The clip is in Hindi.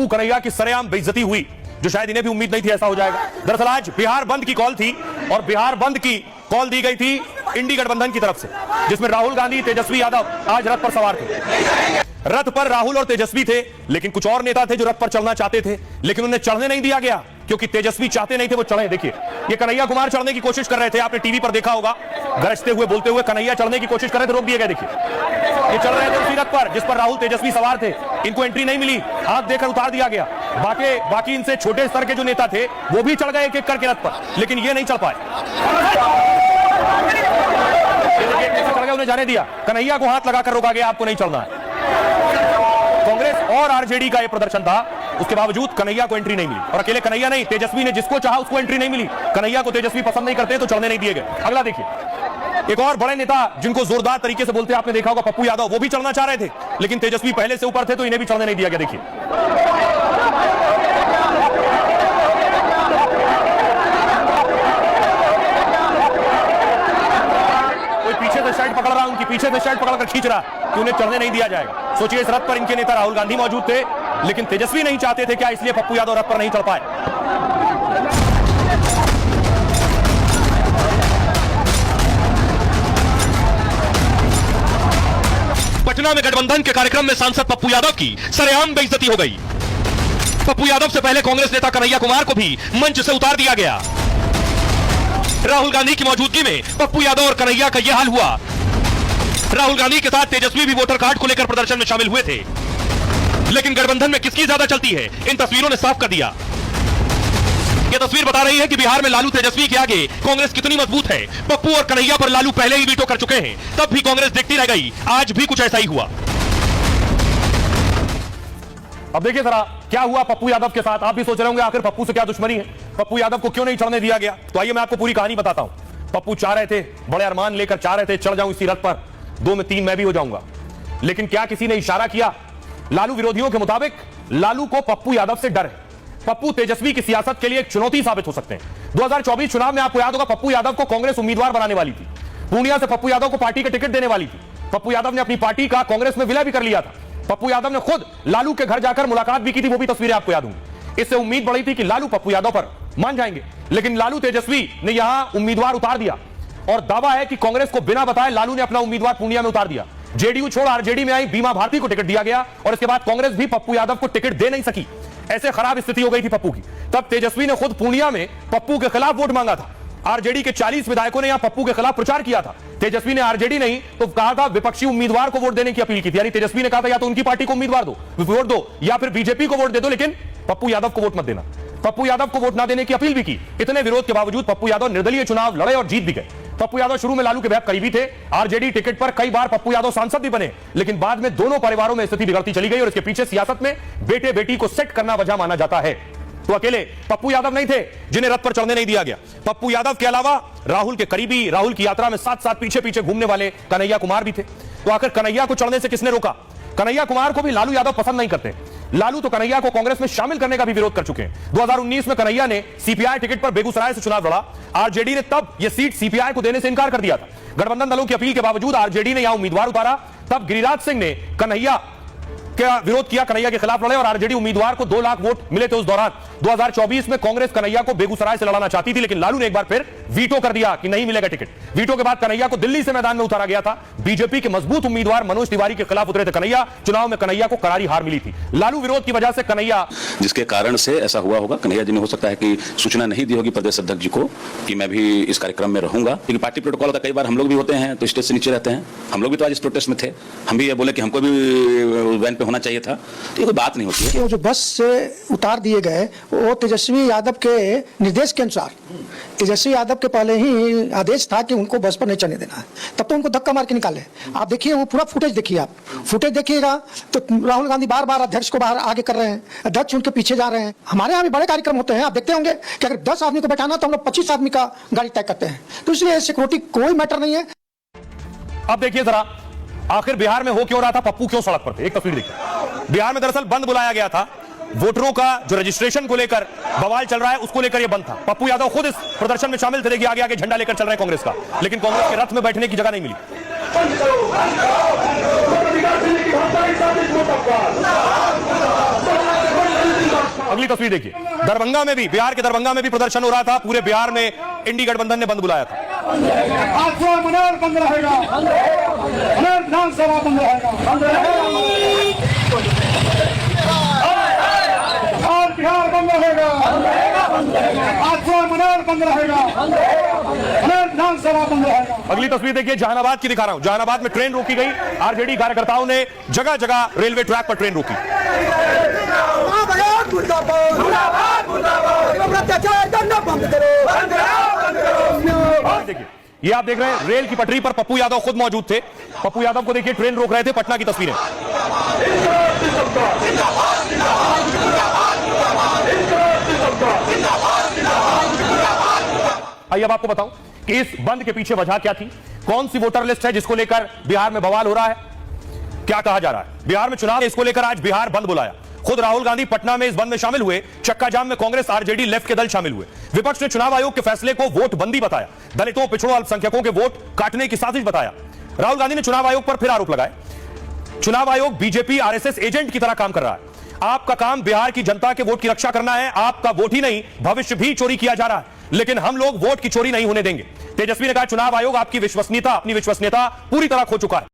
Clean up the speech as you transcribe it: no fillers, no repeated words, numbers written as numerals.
पप्पू कन्हैया की सरेआम बेइज्जती हुई, जो शायद इन्हें भी उम्मीद नहीं थी ऐसा हो जाएगा। दरअसल आज बिहार बंद की कॉल थी और बिहार बंद की कॉल दी गई थी इंडी गठबंधन की तरफ से, जिसमें राहुल गांधी, तेजस्वी यादव आज रथ पर सवार थे। रथ पर राहुल और तेजस्वी थे, लेकिन कुछ और नेता थे जो रथ पर चढ़ना चाहते थे, लेकिन उन्हें चढ़ने नहीं दिया गया क्योंकि तेजस्वी चाहते नहीं थे वो चढ़े। देखिए, ये कन्हैया कुमार चढ़ने की कोशिश कर रहे थे, आपने टीवी पर देखा होगा, गरजते हुए बोलते हुए कन्हैया चढ़ने की कोशिश कर रहे थे, रोक दिए गए। देखिए, ये चढ़ रहे थे उसी रथ पर जिस पर राहुल तेजस्वी सवार थे, इनको एंट्री नहीं मिली, हाथ देकर उतार दिया गया। बाकी इनसे छोटे स्तर के जो नेता थे वो भी चढ़ गए एक एक करके रथ पर, लेकिन ये नहीं चढ़ पाए, चढ़ गए, उन्हें जाने दिया। कन्हैया को हाथ लगाकर रोका गया, आपको नहीं चढ़ना है। कांग्रेस और आरजेडी का यह प्रदर्शन था, उसके बावजूद कन्हैया को एंट्री नहीं मिली। और अकेले कन्हैया नहीं, तेजस्वी ने जिसको चाहा उसको एंट्री नहीं मिली। कन्हैया को तेजस्वी पसंद नहीं करते तो चढ़ने नहीं दिए गए। अगला देखिए, एक और बड़े नेता जिनको जोरदार तरीके से बोलते आपने देखा होगा, पप्पू यादव, वो भी चढ़ना चाह रहे थे, लेकिन तेजस्वी पहले से ऊपर थे तो इन्हें भी चढ़ने नहीं दिया गया। देखिए, शर्ट पकड़ रहा, उनकी पीछे से शर्ट पकड़कर खींच रहा कि उन्हें चढ़ने नहीं दिया जाएगा। सोचिए, इस रथ पर इनके नेता राहुल गांधी मौजूद थे, लेकिन तेजस्वी नहीं चाहते थे क्या, इसलिए पप्पू यादव रथ पर नहीं चढ़ पाए। पटना में गठबंधन के कार्यक्रम में सांसद पप्पू यादव की सरेआम बेइज्जती हो गई। पप्पू यादव से पहले कांग्रेस नेता कन्हैया कुमार को भी मंच से उतार दिया गया। राहुल गांधी की मौजूदगी में पप्पू यादव और कन्हैया का यह हाल हुआ। राहुल गांधी के साथ तेजस्वी भी वोटर कार्ड को लेकर प्रदर्शन में शामिल हुए थे, लेकिन गठबंधन में किसकी ज्यादा चलती है, इन तस्वीरों ने साफ कर दिया। यह तस्वीर बता रही है कि बिहार में लालू तेजस्वी के आगे कांग्रेस कितनी मजबूत है। पप्पू और कन्हैया पर लालू पहले ही वीटो कर चुके हैं, तब भी कांग्रेस देखती रह गई। आज भी कुछ ऐसा ही हुआ। अब देखिए जरा क्या हुआ पप्पू यादव के साथ। आप भी सोच रहे होंगे आखिर पप्पू से क्या दुश्मनी है, पप्पू यादव को क्यों नहीं चढ़ने दिया गया। तो आइए मैं आपको पूरी कहानी बताता हूं। पप्पू चाह रहे थे, बड़े अरमान लेकर चाह रहे थे, चढ़ जाऊं इसी रथ पर, 2 में 3 मैं भी हो जाऊंगा। लेकिन क्या किसी ने इशारा किया? लालू विरोधियों के मुताबिक लालू को पप्पू यादव से डर है। पप्पू तेजस्वी की सियासत के लिए एक चुनौती साबित हो सकते हैं। 2024 चुनाव में आपको याद होगा, पप्पू यादव को कांग्रेस उम्मीदवार बनाने वाली थी। पूर्णिया से पप्पू यादव को पार्टी का टिकट देने वाली थी। पप्पू यादव ने अपनी पार्टी का कांग्रेस में विलय भी कर लिया था। पप्पू यादव ने खुद लालू के घर जाकर मुलाकात भी की थी, वो भी तस्वीरें आपको याद होंगी। इससे उम्मीद बढ़ी थी कि लालू पप्पू यादव पर मान जाएंगे, लेकिन लालू तेजस्वी ने यहां उम्मीदवार उतार दिया और दावा है कि कांग्रेस को बिना बताए लालू ने अपना उम्मीदवार पूर्णिया में उतार दिया। जेडीयू छोड़ आरजेडी में आई बीमा भारती को टिकट दिया गया और इसके बाद कांग्रेस भी पप्पू यादव को टिकट दे नहीं सकी। ऐसे खराब स्थिति हो गई थी पप्पू की। तब तेजस्वी ने खुद पूर्णिया में पप्पू के खिलाफ वोट मांगा था। आरजेडी के 40 विधायकों ने यहां पप्पू के खिलाफ प्रचार किया था। तेजस्वी ने आरजेडी नहीं तो कहा था विपक्षी उम्मीदवार को वोट देने की अपील की थी। यानी तेजस्वी ने कहा था या तो उनकी पार्टी को उम्मीदवार दो, वोट दो, या फिर बीजेपी को वोट दे दो, लेकिन पप्पू यादव को वोट मत देना। पप्पू यादव को वोट ना देने की अपील भी की। इतने विरोध के बावजूद पप्पू यादव निर्दलीय चुनाव लड़े और जीत भी गए। पप्पू यादव शुरू में लालू के बेहद करीबी थे। आरजेडी टिकट पर कई बार पप्पू यादव सांसद भी बने, लेकिन बाद में दोनों परिवारों में स्थिति बिगड़ती चली गई और इसके पीछे सियासत में बेटे बेटी को सेट करना वजह माना जाता है। तो अकेले पप्पू यादव नहीं थे जिन्हें रथ पर चढ़ने नहीं दिया गया। पप्पू यादव के अलावा राहुल के करीबी, राहुल की यात्रा में साथ साथ पीछे पीछे घूमने वाले कन्हैया कुमार भी थे। तो आखिर कन्हैया को चढ़ने से किसने रोका? कन्हैया कुमार को भी लालू यादव पसंद नहीं करते। लालू तो कन्हैया को कांग्रेस में शामिल करने का भी विरोध कर चुके हैं। 2019 में कन्हैया ने सीपीआई टिकट पर बेगूसराय से चुनाव लड़ा। आरजेडी ने तब यह सीट सीपीआई को देने से इनकार कर दिया था। गठबंधन दलों की अपील के बावजूद आरजेडी ने यहां उम्मीदवार उतारा। तब गिरिराज सिंह ने कन्हैया का विरोध किया, कन्हैया के खिलाफ लड़े और आरजेडी उम्मीदवार को 2 लाख वोट मिले थे उस दौरान। 2024 में कांग्रेस कन्हैया को बेगूसराय से लड़ाना चाहती थी, लेकिन लालू ने एक बार फिर वीटो कर दिया कि नहीं मिलेगा टिकट। वीटो के बाद कन्हैया को दिल्ली से मैदान में उतारा गया था। बीजेपी के मजबूत उम्मीदवार मनोज तिवारी के खिलाफ उतरे थे कन्हैया। चुनाव में कन्हैया को करारी हार मिली थी। लालू विरोध की वजह से कन्हैया, जिसके कारण से ऐसा हुआ होगा, कन्हैया जी ने हो सकता है कि सूचना नहीं दी होगी प्रदेश अध्यक्ष जी को कि मैं भी इस कार्यक्रम में रहूंगा। क्योंकि पार्टी प्रोटोकॉल का कई बार हम लोग भी होते हैं तो स्टेज से नीचे रहते हैं। हम लोग भी तो आज इस प्रोटेस्ट में थे, हम भी ये बोले कि हमको भी वैन पे होना चाहिए था। ये कोई बात नहीं होती है। वो जो बस से उतार दिए गए वो तेजस्वी यादव के निर्देश के अनुसार, तेजस्वी यादव के पहले ही आदेश था कि उनको बस पर नहीं चढ़ने देना है। तब तो उनको धक्का मार के निकाले। आप देखिए वो पूरा फुटेज देखिए, आप फुटेज देखिएगा तो राहुल गांधी बार बार अध्यक्ष को बाहर आगे कर रहे हैं, अध्यक्ष उनके पीछे जा रहे हैं। हमारे यहाँ भी बड़े कार्यक्रम होते हैं, आप देखते होंगे कि अगर 10 आदमी को बैठाना तो हम लोग 25 आदमी का गाड़ी तय करते हैं। तो इसलिए सिक्योरिटी कोई मैटर नहीं है। अब देखिए जरा आखिर बिहार में हो क्यों रहा था, पप्पू क्यों सड़क पर थे। एक तस्वीर देखिए। बिहार में दरअसल बंद बुलाया गया था। वोटरों का जो रजिस्ट्रेशन को लेकर बवाल चल रहा है उसको लेकर यह बंद था। पप्पू यादव खुद इस प्रदर्शन में शामिल थे। देखिए आगे आगे झंडा लेकर चल रहे हैं कांग्रेस का, लेकिन कांग्रेस के रथ में बैठने की जगह नहीं मिली। अगली तस्वीर देखिए, दरभंगा में भी, बिहार के दरभंगा में भी प्रदर्शन हो रहा था। पूरे बिहार में इंडी गठबंधन ने बंद बुलाया था। आज मनोर बंद रहेगा, मनोर विधानसभा बंद रहेगा, आज बिहार बंद रहेगा, आज मनोर बंद रहेगा, मनोर विधानसभा बंद रहेगा। अगली तस्वीर देखिए, जहानाबाद की दिखा रहा हूं। जहानाबाद में ट्रेन रोकी गई। आरजेडी कार्यकर्ताओं ने जगह जगह रेलवे ट्रैक पर ट्रेन रोकी। देखिए, ये आप देख रहे हैं, रेल की पटरी पर पप्पू यादव खुद मौजूद थे। पप्पू यादव को देखिए ट्रेन रोक रहे थे। पटना की तस्वीरें। आइए अब आपको बताऊं कि इस बंद के पीछे वजह क्या थी, कौन सी वोटर लिस्ट है जिसको लेकर बिहार में बवाल हो रहा है, क्या कहा जा रहा है। बिहार में चुनाव, इसको लेकर आज बिहार बंद बुलाया। खुद राहुल गांधी पटना में इस बंद में शामिल हुए। चक्का जाम में कांग्रेस, आरजेडी, लेफ्ट के दल शामिल हुए। विपक्ष ने चुनाव आयोग के फैसले को वोट बंदी बताया, दलितों, पिछड़ों, अल्पसंख्यकों के वोट काटने की साजिश बताया। राहुल गांधी ने चुनाव आयोग पर फिर आरोप लगाए, चुनाव आयोग बीजेपी आरएसएस एजेंट की तरह काम कर रहा है। आपका काम बिहार की जनता के वोट की रक्षा करना है। आपका वोट ही नहीं, भविष्य भी चोरी किया जा रहा है, लेकिन हम लोग वोट की चोरी नहीं होने देंगे। तेजस्वी ने कहा चुनाव आयोग आपकी विश्वसनीयता, अपनी विश्वसनीयता पूरी तरह खो चुका है।